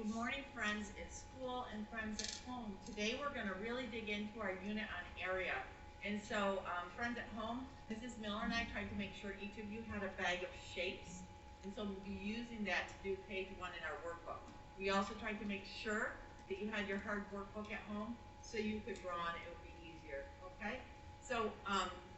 Good morning, friends at school and friends at home. Today we're going to really dig into our unit on area. And so, friends at home, Mrs. Miller and I tried to make sure each of you had a bag of shapes. And so we'll be using that to do page 1 in our workbook. We also tried to make sure that you had your hard workbook at home so you could draw and it would be easier, okay? So,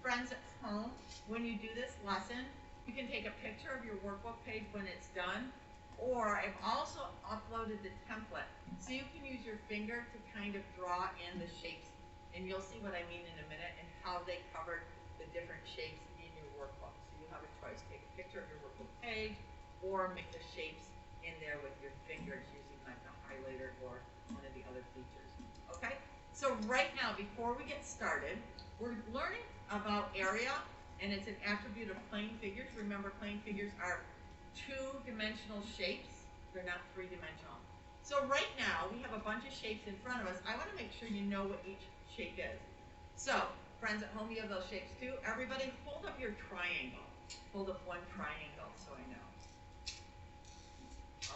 friends at home, when you do this lesson, you can take a picture of your workbook page when it's done. Or I've also uploaded the template, so you can use your finger to kind of draw in the shapes, and you'll see what I mean in a minute and how they covered the different shapes in your workbook. So you have a choice: take a picture of your workbook page, or make the shapes in there with your fingers using like a highlighter or one of the other features. Okay? So right now, before we get started, we're learning about area, and it's an attribute of plane figures. Remember, plane figures are two-dimensional shapes. They're not three-dimensional. So right now, we have a bunch of shapes in front of us. I want to make sure you know what each shape is. So, friends at home, you have those shapes too. Everybody, hold up your triangle. Hold up one triangle so I know.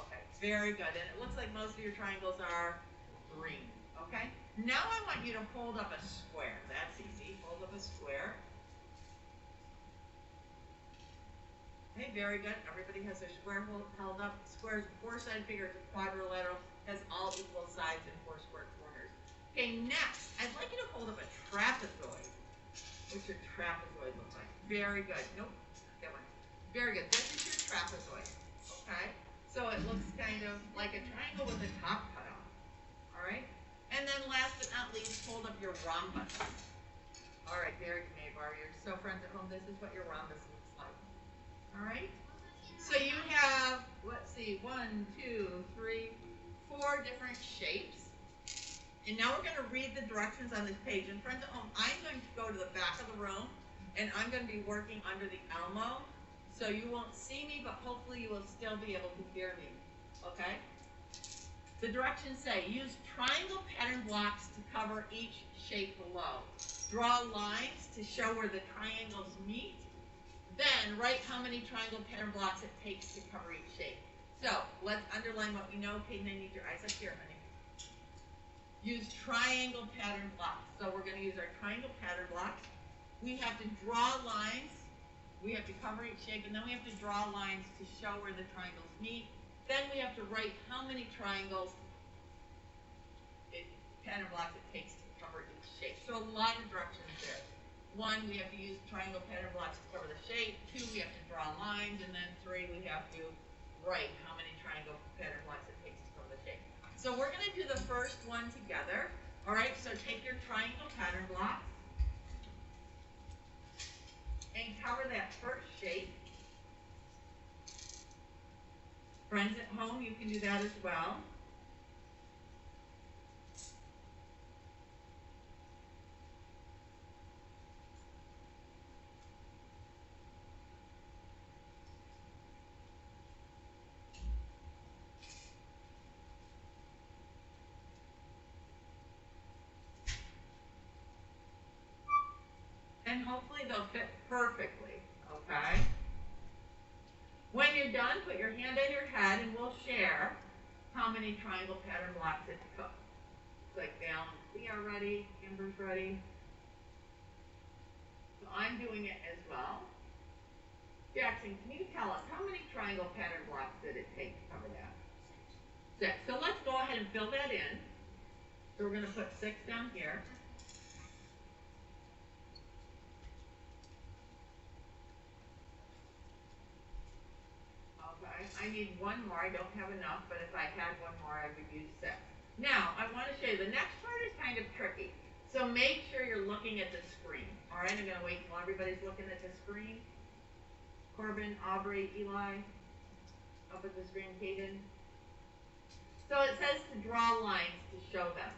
Okay, very good. And it looks like most of your triangles are green. Okay? Now I want you to hold up a square. That's easy. Hold up a square. Okay, very good. Everybody has their square held up. Square is a four-sided figure. It's a quadrilateral. Has all equal sides and 4 square corners. Okay, next, I'd like you to hold up a trapezoid. What's your trapezoid look like? Very good. Nope, that one. Very good. This is your trapezoid. Okay, so it looks kind of like a triangle with the top cut off. All right, and then last but not least, hold up your rhombus. All right, very good, Maybar. So friends at home, this is what your rhombus looks like. All right, so you have, let's see, 1, 2, 3, 4 different shapes. And now we're going to read the directions on this page. And friends at home, I'm going to go to the back of the room, and I'm going to be working under the Elmo. So you won't see me, but hopefully you will still be able to hear me. Okay? The directions say, use triangle pattern blocks to cover each shape below. Draw lines to show where the triangles meet. Then write how many triangle pattern blocks it takes to cover each shape. So let's underline what we know. Peyton, I need your eyes up here, honey. Use triangle pattern blocks. So we're going to use our triangle pattern blocks. We have to draw lines. We have to cover each shape, and then we have to draw lines to show where the triangles meet. Then we have to write how many triangles pattern blocks it takes to cover each shape. So a lot of directions there. 1, we have to use triangle pattern blocks to cover the shape. 2, we have to draw lines. And then 3, we have to write how many triangle pattern blocks it takes to cover the shape. So we're going to do the first one together. All right, so take your triangle pattern blocks and cover that first shape. Friends at home, you can do that as well. And hopefully they'll fit perfectly, okay? When you're done, put your hand on your head and we'll share how many triangle pattern blocks it took. It's like balance. We are ready. Amber's ready. So I'm doing it as well. Jackson, can you tell us how many triangle pattern blocks did it take to cover that? 6. So let's go ahead and fill that in. So we're going to put 6 down here. Okay, I need 1 more. I don't have enough, but if I had 1 more, I would use 6. Now, I want to show you, the next part is kind of tricky. So make sure you're looking at the screen. All right, I'm going to wait until everybody's looking at the screen. Corbin, Aubrey, Eli, up at the screen, Kaden. So it says to draw lines to show them.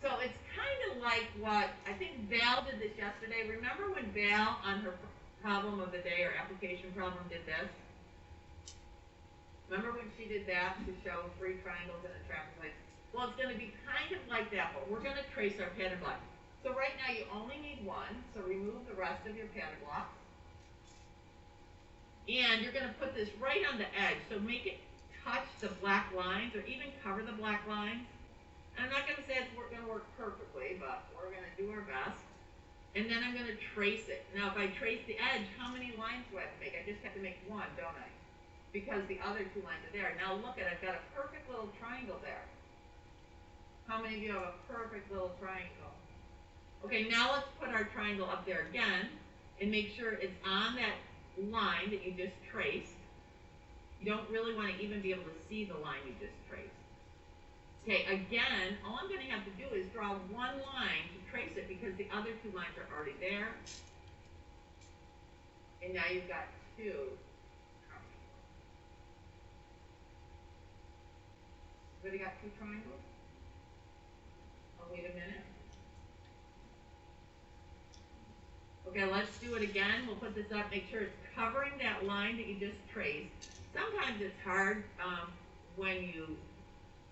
So it's kind of like what, I think Val did this yesterday. Remember when Val, on her problem of the day, or application problem, did this? Remember when she did that to show 3 triangles and a trapezoid? Well, it's going to be kind of like that, but we're going to trace our pattern block. So right now you only need 1, so remove the rest of your pattern blocks. And you're going to put this right on the edge, so make it touch the black lines or even cover the black lines. And I'm not going to say it's going to work perfectly, but we're going to do our best. And then I'm going to trace it. Now, if I trace the edge, how many lines do I have to make? I just have to make one, don't I? Because the other two lines are there. Now look at it, I've got a perfect little triangle there. How many of you have a perfect little triangle? Okay, now let's put our triangle up there again and make sure it's on that line that you just traced. You don't really want to even be able to see the line you just traced. Okay, again, all I'm going to have to do is draw one line to trace it because the other two lines are already there. And now you've got two. Everybody got two triangles? I'll wait a minute. Okay, let's do it again. We'll put this up, make sure it's covering that line that you just traced. Sometimes it's hard when you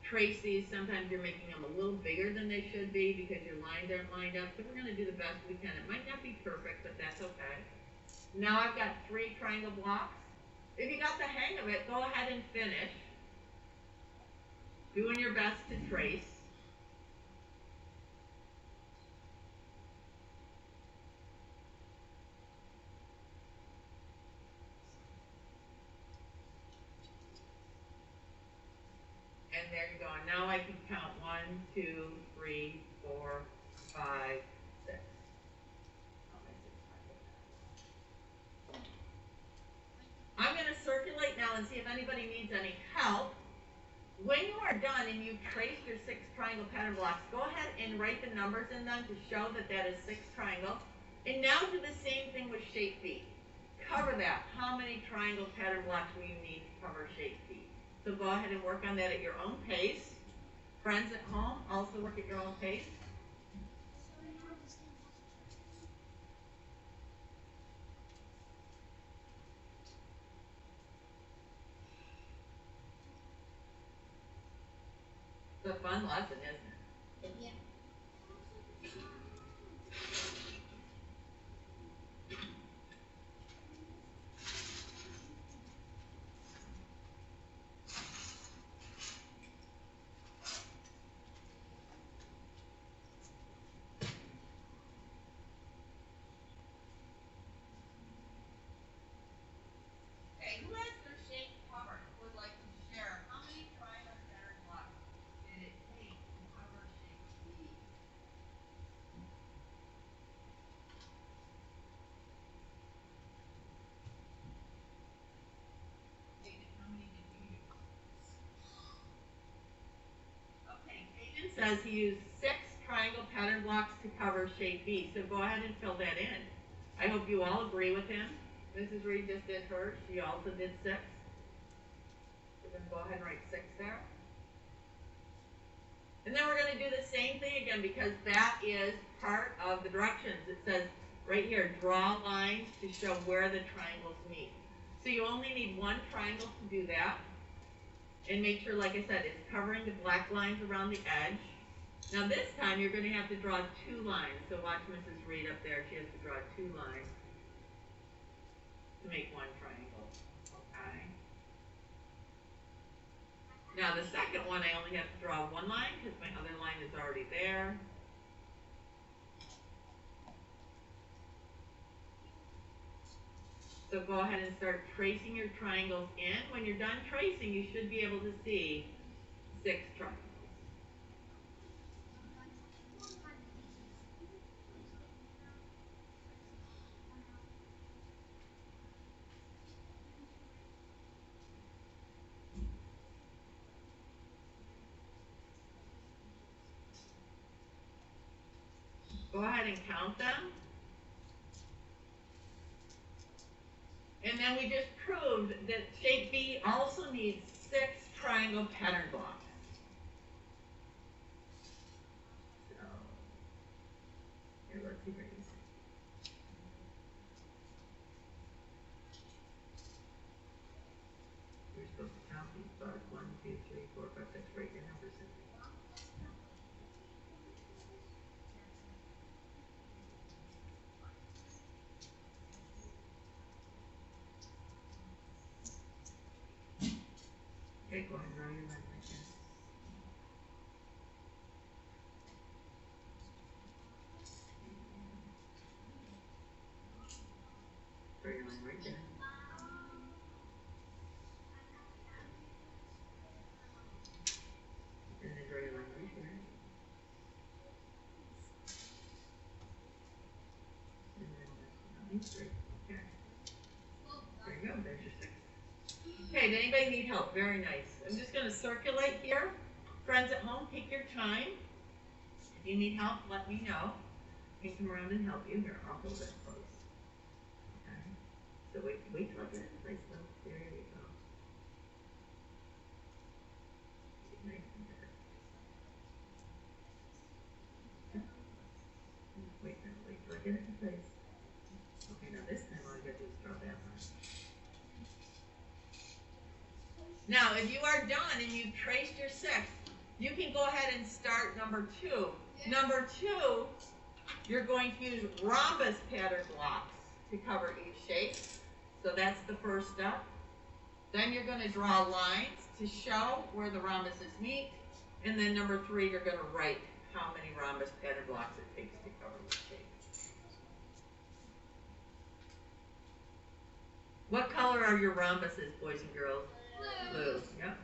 trace these. Sometimes you're making them a little bigger than they should be because your lines aren't lined up. So we're going to do the best we can. It might not be perfect, but that's okay. Now I've got 3 triangle blocks. If you got the hang of it, go ahead and finish. Doing your best to trace. And there you go. And now I can count 1, 2, 3, 4, 5, 6. I'm going to circulate now and see if anybody needs any help. When you are done and you trace your 6 triangle pattern blocks, go ahead and write the numbers in them to show that that is 6 triangles. And now do the same thing with shape B. Cover that. How many triangle pattern blocks will you need to cover shape B? So go ahead and work on that at your own pace. Friends at home, also work at your own pace. It's a fun lesson, isn't it? Yeah. Okay, who has their shape covered? Who would like to share? How many triangle pattern blocks did it take to cover shape B? Hayden, how many did you use? Okay, Hayden says he used 6 triangle pattern blocks to cover shape B. So go ahead and fill that in. I hope you all agree with him. Mrs. Reed just did hers. She also did 6. We're going to go ahead and write 6 there. And then we're going to do the same thing again because that is part of the directions. It says right here, draw lines to show where the triangles meet. So you only need 1 triangle to do that. And make sure, like I said, it's covering the black lines around the edge. Now this time you're going to have to draw 2 lines. So watch Mrs. Reed up there. She has to draw 2 lines to make 1 triangle. Okay. Now the second one I only have to draw 1 line because my other line is already there. So go ahead and start tracing your triangles in. When you're done tracing, you should be able to see 6 triangles. Go ahead and count them. And then we just proved that shape B also needs 6 triangle pattern blocks. So, here, let's see here. You're supposed to count these bars. 1, 2, 3, 4, 5, 6. Write your numbers in. Okay, go ahead and roll your leg right there. Throw your leg right there. And then draw your leg right there. And then these three. Okay. There you go. There's your 6. Okay, did anybody need help? Very nice. I'm just going to circulate here. Friends at home, take your time. If you need help, let me know. I can come around and help you. Here, I'll hold it close. Okay. So wait till I get it in place though. There you go. Nice and good. Wait till I get it in place. Okay, now this time all you gotta do is draw that line. Now, if you are done and you've traced your 6, you can go ahead and start number 2. Number 2, you're going to use rhombus pattern blocks to cover each shape. So that's the first step. Then you're going to draw lines to show where the rhombuses meet. And then number 3, you're going to write how many rhombus pattern blocks it takes to cover each shape. What color are your rhombuses, boys and girls? Blue. Yep.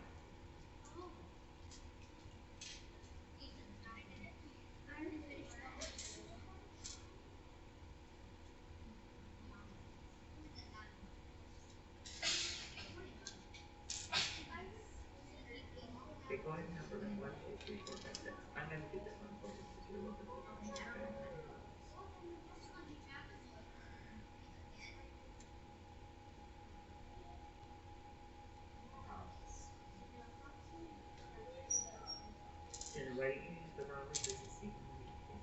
Okay, go ahead and number them. 1, 2, 3, 4, 5, 6. I'm going to do this one for you because you're a little bit behind. Okay. And why don't you use the rhombuses and see how many you can.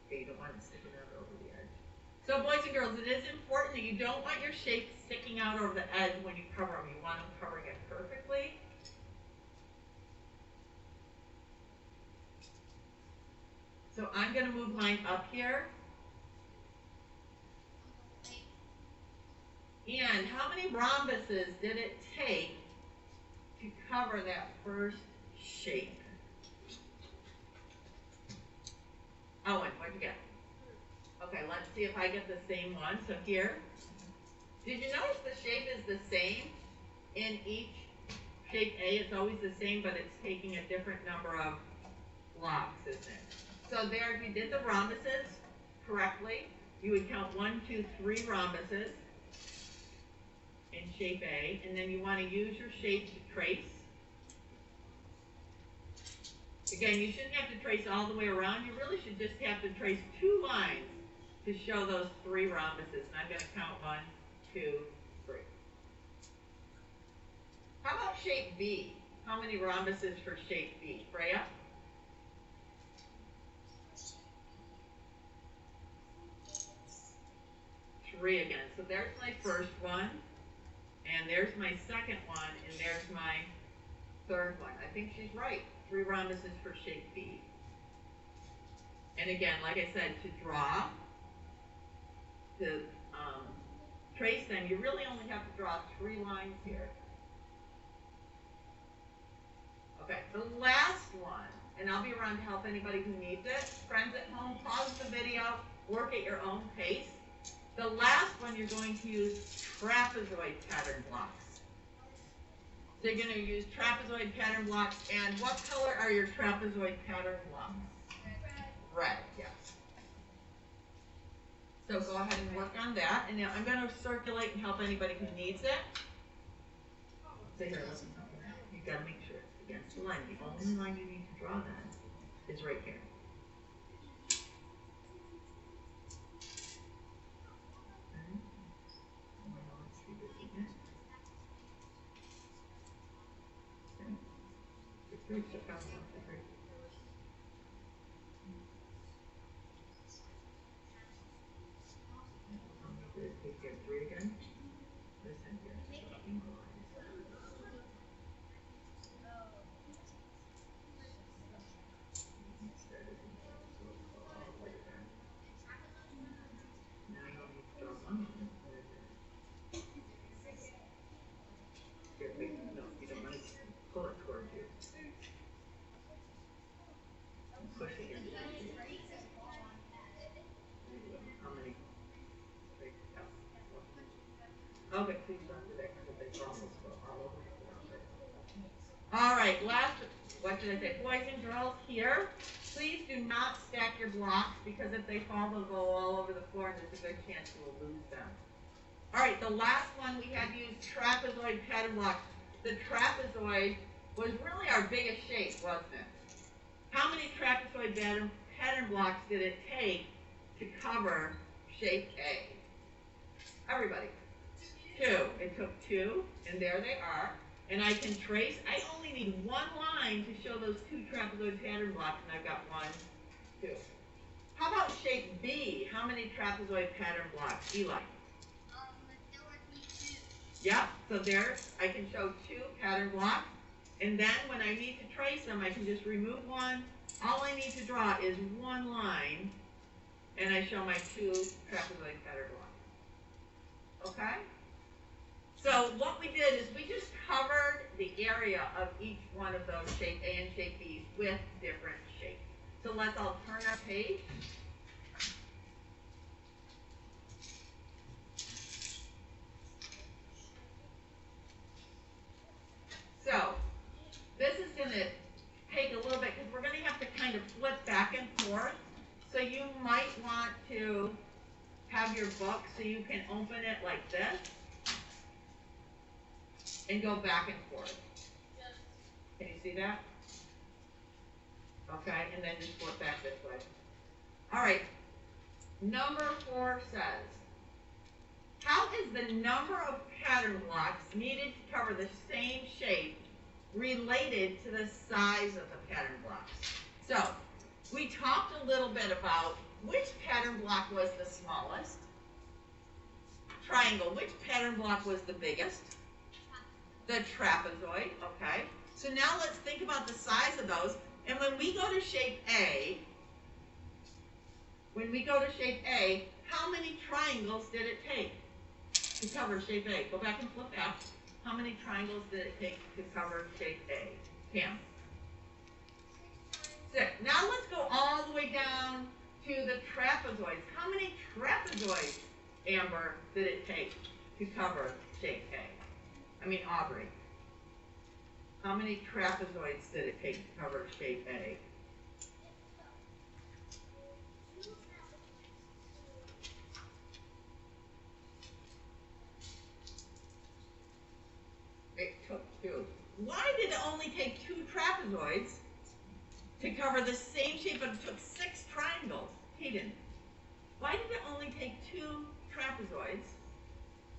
Okay, you don't want it sticking out over the edge. So boys and girls, it is important that you don't want your shapes sticking out over the edge when you cover them. You want them covering it perfectly. So I'm going to move mine up here. And how many rhombuses did it take to cover that first shape? Owen, what'd you get? Okay, let's see if I get the same one. So here, did you notice the shape is the same in each shape A? It's always the same, but it's taking a different number of blocks, isn't it? So there, if you did the rhombuses correctly, you would count 1, 2, 3 rhombuses in shape A, and then you want to use your shape to trace. Again, you shouldn't have to trace all the way around. You really should just have to trace 2 lines to show those 3 rhombuses. And I'm going to count 1, 2, 3. How about shape B? How many rhombuses for shape B? Freya? 3 again. So there's my first one, and there's my second one, and there's my third one. I think she's right. 3 rhombuses for shape B. And again, like I said, to draw, to trace them, you really only have to draw 3 lines here. Okay, the last one, and I'll be around to help anybody who needs it. Friends at home, pause the video, work at your own pace. The last one, you're going to use trapezoid pattern blocks. So you're going to use trapezoid pattern blocks, and what color are your trapezoid pattern blocks? Red, yes. So go ahead and work on that, and now I'm going to circulate and help anybody who needs it. So here, listen, you've got to make sure it's against the line. The only line you need to draw then is right here. All right, last, what did I say? Boys and girls here, please do not stack your blocks because if they fall, they'll go all over the floor and there's a good chance you will lose them. All right, the last one we had used trapezoid pattern blocks. The trapezoid was really our biggest shape, wasn't it? How many trapezoid pattern blocks did it take to cover shape A? Everybody. 2. It took 2, and there they are. And I can trace, I only need one line to show those 2 trapezoid pattern blocks, and I've got 1, 2. How about shape B? How many trapezoid pattern blocks? Eli? There would be 2. Yep, so there I can show 2 pattern blocks. And then when I need to trace them, I can just remove 1. All I need to draw is 1 line, and I show my 2 trapezoid pattern blocks. Okay? So what we did is we just covered the area of each one of those shape A and shape B's with different shapes. So let's all turn our page. So this is going to take a little bit because we're going to have to kind of flip back and forth. So you might want to have your book so you can open it like this and go back and forth. Can you see that? Okay, and then just flip back this way. All right, number 4 says, how is the number of pattern blocks needed to cover the same shape related to the size of the pattern blocks? So, we talked a little bit about which pattern block was the smallest. Triangle, which pattern block was the biggest? The trapezoid, okay. So now let's think about the size of those. And when we go to shape A, how many triangles did it take to cover shape A? Go back and flip back. How many triangles did it take to cover shape A? Cam? 6. Now let's go all the way down to the trapezoids. How many trapezoids, Amber, did it take to cover shape A? Aubrey. How many trapezoids did it take to cover shape A? It took 2. Why did it only take 2 trapezoids to cover the same shape, but it took 6 triangles? Hayden, why did it only take 2 trapezoids?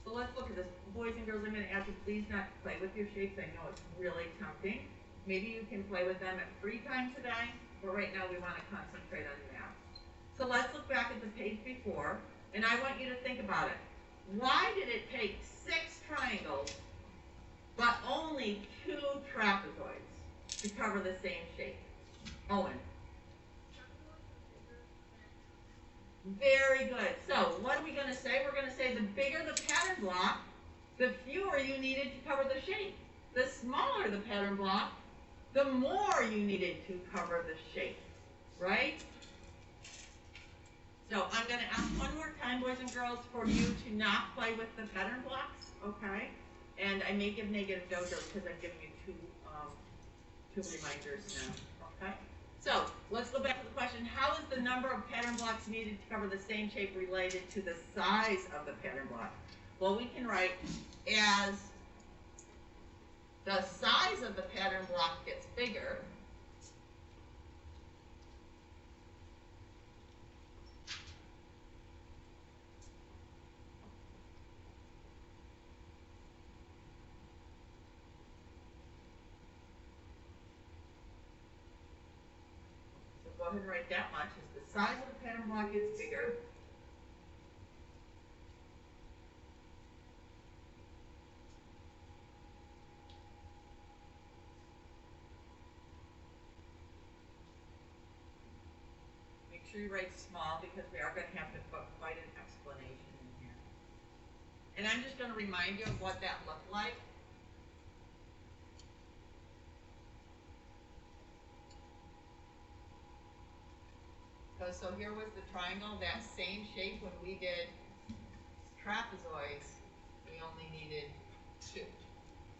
So let's look at this. Boys and girls, I'm going to ask you please not play with your shapes. I know it's really tempting. Maybe you can play with them at free time today, but right now we want to concentrate on math. So let's look back at the page before, and I want you to think about it. Why did it take 6 triangles, but only 2 trapezoids to cover the same shape? Owen. Very good. So what are we going to say? We're going to say the bigger the pattern block, the fewer you needed to cover the shape. The smaller the pattern block, the more you needed to cover the shape, right? So I'm going to ask one more time, boys and girls, for you to not play with the pattern blocks, okay? And I may give negative dojo because I'm giving you two reminders now, okay? So let's go back to the question. How is the number of pattern blocks needed to cover the same shape related to the size of the pattern block? Well, we can write as the size of the pattern block gets bigger, so go ahead and write that much. As the size of the pattern block gets bigger, make sure you write small because we are going to have to put quite an explanation in here. And I'm just going to remind you of what that looked like. So here was the triangle, that same shape when we did trapezoids, we only needed 2.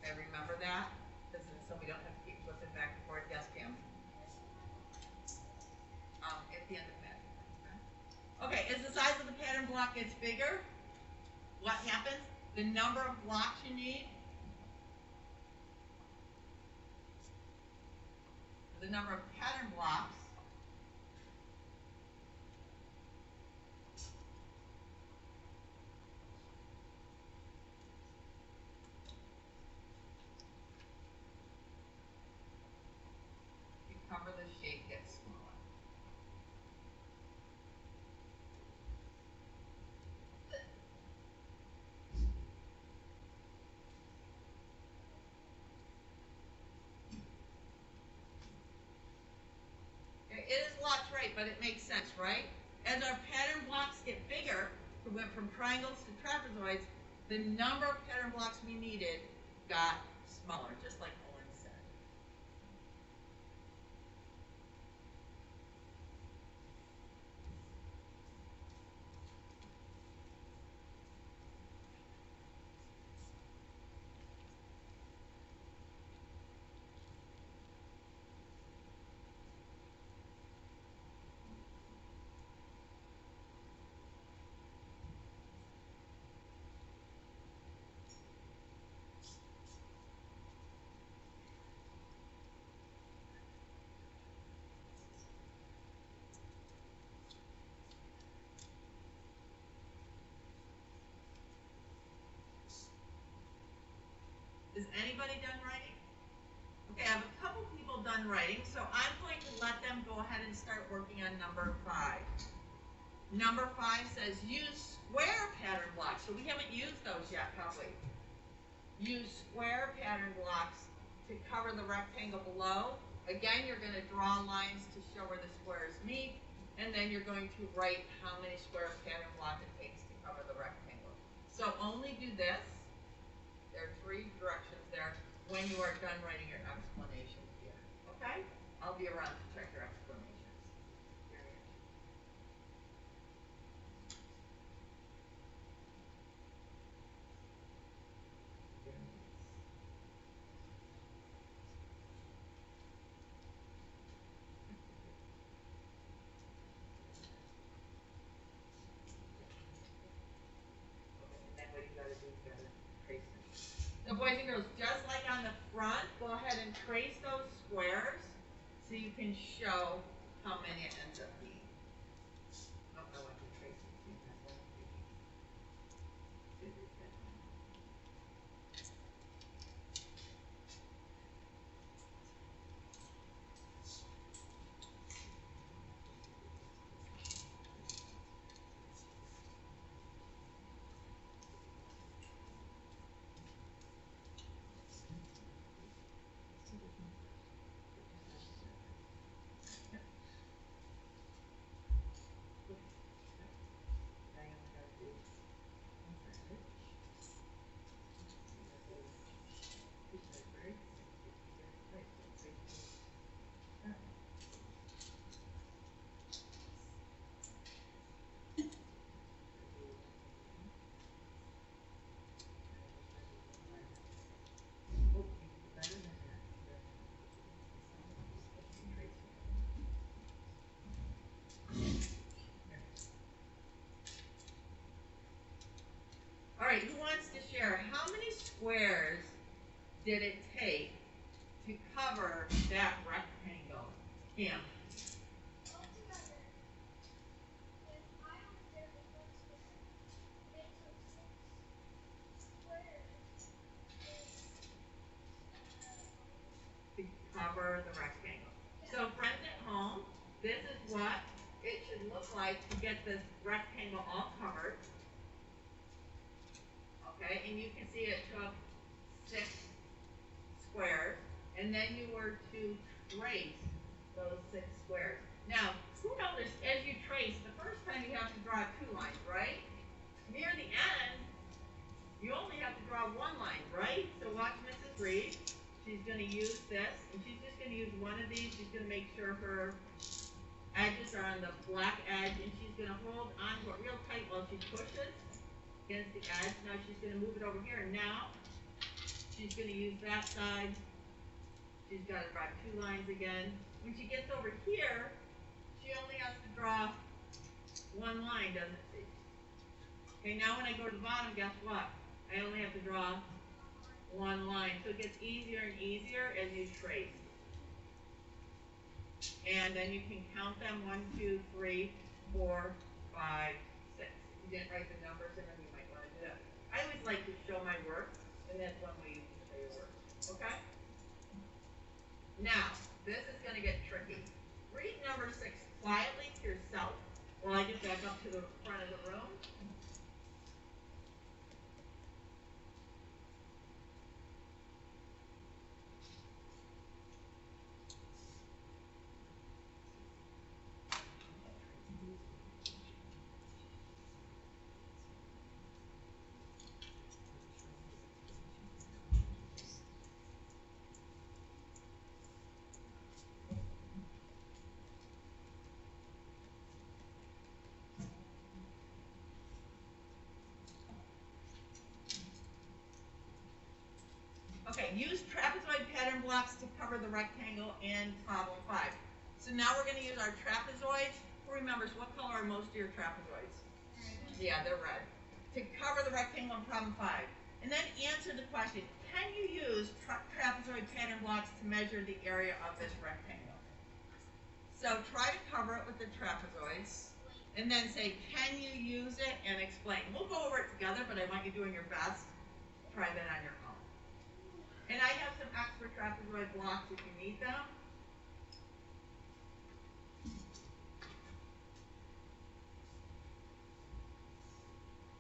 I remember that. So we don't have to keep flipping back and forth. Yes, Pam. At the end of the pattern. Okay, as the size of the pattern block gets bigger, what happens? The number of blocks you need, the number of pattern blocks to cover the shape gets smaller. Okay, it is a lot to write, but it makes sense, right? As our pattern blocks get bigger, we went from triangles to trapezoids, the number of pattern blocks we needed got smaller, just like Owen said. Is anybody done writing? Okay, I have a couple people done writing, so I'm going to let them go ahead and start working on number 5. Number 5 says use square pattern blocks. So we haven't used those yet, have we? Use square pattern blocks to cover the rectangle below. Again, you're going to draw lines to show where the squares meet, and then you're going to write how many square pattern block it takes to cover the rectangle. So only do this. There are 3 directions there when you are done writing your explanation here. Okay? I'll be around to check your explanations. Then what you gotta do is you gotta trace them. So boys and girls, just like on the front, go ahead and trace those squares so you can show how many it ends up being. Oh, I want to trace it. See, that's what I'm thinking. All right, who wants to share how many squares did it take to cover that rectangle? Cam. Altogether, if I was there the first square, it took 6 squares To cover the rectangle. So friends at home, this is what it should look like to get this rectangle all covered. Okay, and you can see it took 6 squares, and then you were to trace those 6 squares. Now, who noticed as you trace, the first time you have to draw 2 lines, right? Near the end, you only have to draw 1 line, right? So watch Mrs. Reed. She's going to use this, and she's just going to use one of these. She's going to make sure her edges are on the black edge, and she's going to hold onto it real tight while she pushes against the edge. Now she's going to move it over here, and now she's going to use that side She's got to draw 2 lines again. When she gets over here, she only has to draw 1 line, doesn't she? Okay, now when I go to the bottom, guess what? I only have to draw 1 line. So it gets easier and easier as you trace. And then you can count them 1, 2, 3, 4, 5, 6. If you didn't write the numbers in them, you might want to do that. I always like to show my work, and that's one way you can show your work. Okay? Now, this is going to get tricky. Read number 6 quietly to yourself while I get back up to the front of the room. Okay, use trapezoid pattern blocks to cover the rectangle in problem 5. So now we're going to use our trapezoids. Who remembers what color are most of your trapezoids? Yeah, they're red. To cover the rectangle in problem 5. And then answer the question, can you use trapezoid pattern blocks to measure the area of this rectangle? So try to cover it with the trapezoids. And then say, can you use it, and explain. We'll go over it together, but I want you doing your best. Try that on your own. And I have some extra trapezoid blocks if you need them.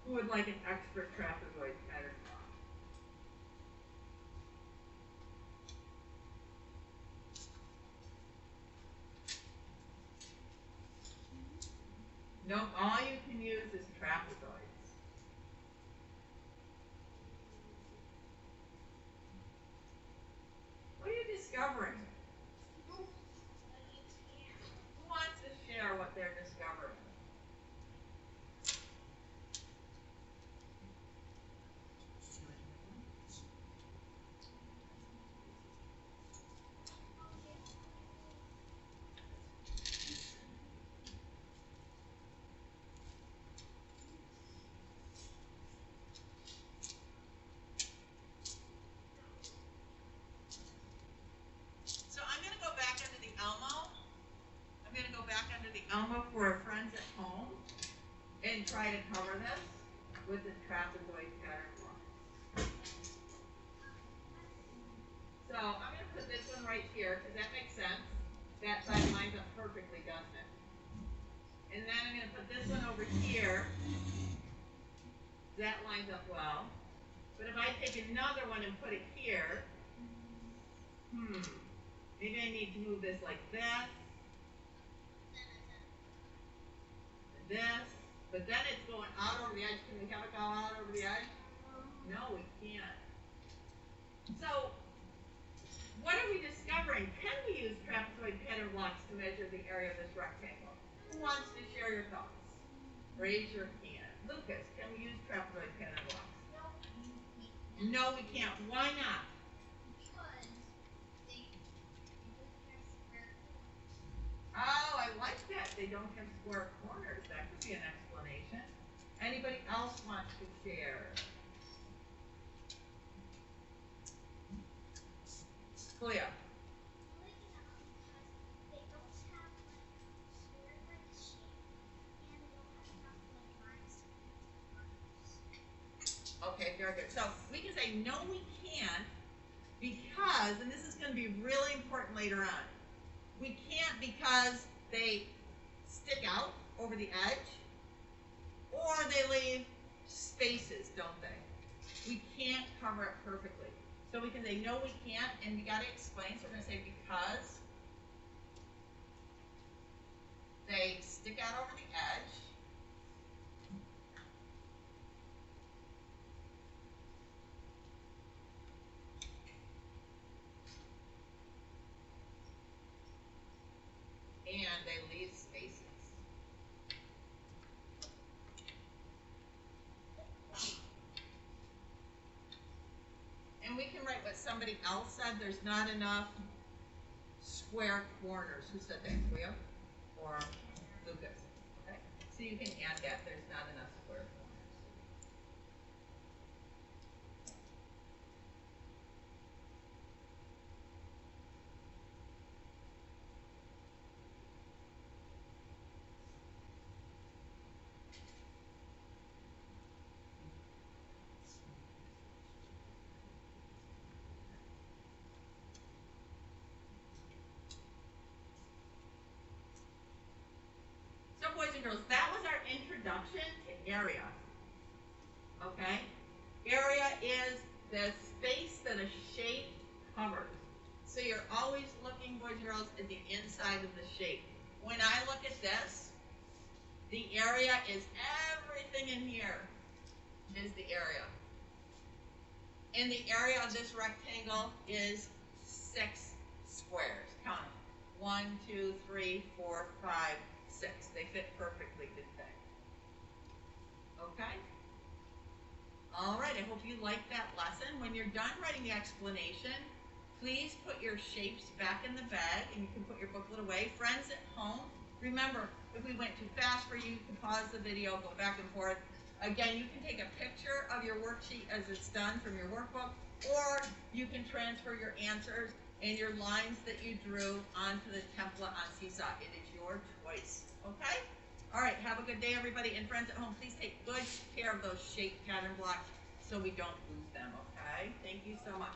Who would like an extra trapezoid pattern block? Nope, all you can use is trapezoids. What are you discovering? Who wants to share what they're discovering? So I'm going to go back under the Elmo. I'm going to go back under the Elmo for our friends at home and try to cover this with the trapezoid pattern block. So I'm going to put this one right here because that makes sense. That side lines up perfectly, doesn't it? And then I'm going to put this one over here. That lines up well. But if I take another one and put it here, maybe I need to move this like this. And this. But then it's going out over the edge. Can we have it go out over the edge? No, we can't. So, what are we discovering? Can we use trapezoid pattern blocks to measure the area of this rectangle? Who wants to share your thoughts? Raise your hand. Lucas, can we use trapezoid pattern blocks? No, we can't. Why not? Because they don't have square corners. Oh, I like that. They don't have square corners. That could be an explanation. Anybody else want to share? Clea. They don't have square-like shape, and they don't have enough lines to connect. Okay, very good. So we can say no, we can't, because, and this is going to be really important later on, we can't because they stick out over the edge, or they leave spaces, don't they? We can't cover it perfectly. So we can say no, we can't, and we got to explain. So we're going to say because they stick out over the edge. And they leave spaces. And we can write what somebody else said. There's not enough square corners. Who said that? Cleo or Lucas? Okay. So you can add that. There's not enough square corners. So boys and girls, that was our introduction to area. Okay? Area is the space that a shape covers. So you're always looking, boys and girls, at the inside of the shape. When I look at this, the area is everything in here is the area. And the area of this rectangle is 6 squares. Count them. 1, 2, 3, 4, 5, 6. They fit perfectly, didn't they? Okay? All right, I hope you liked that lesson. When you're done writing the explanation, please put your shapes back in the bag and you can put your booklet away. Friends at home, remember, if we went too fast for you, you can pause the video, go back and forth. Again, you can take a picture of your worksheet as it's done from your workbook, or you can transfer your answers and your lines that you drew onto the template on Seesaw. It is your choice, okay? All right, have a good day, everybody. And friends at home, please take good care of those shape pattern blocks so we don't lose them, okay? Thank you so much.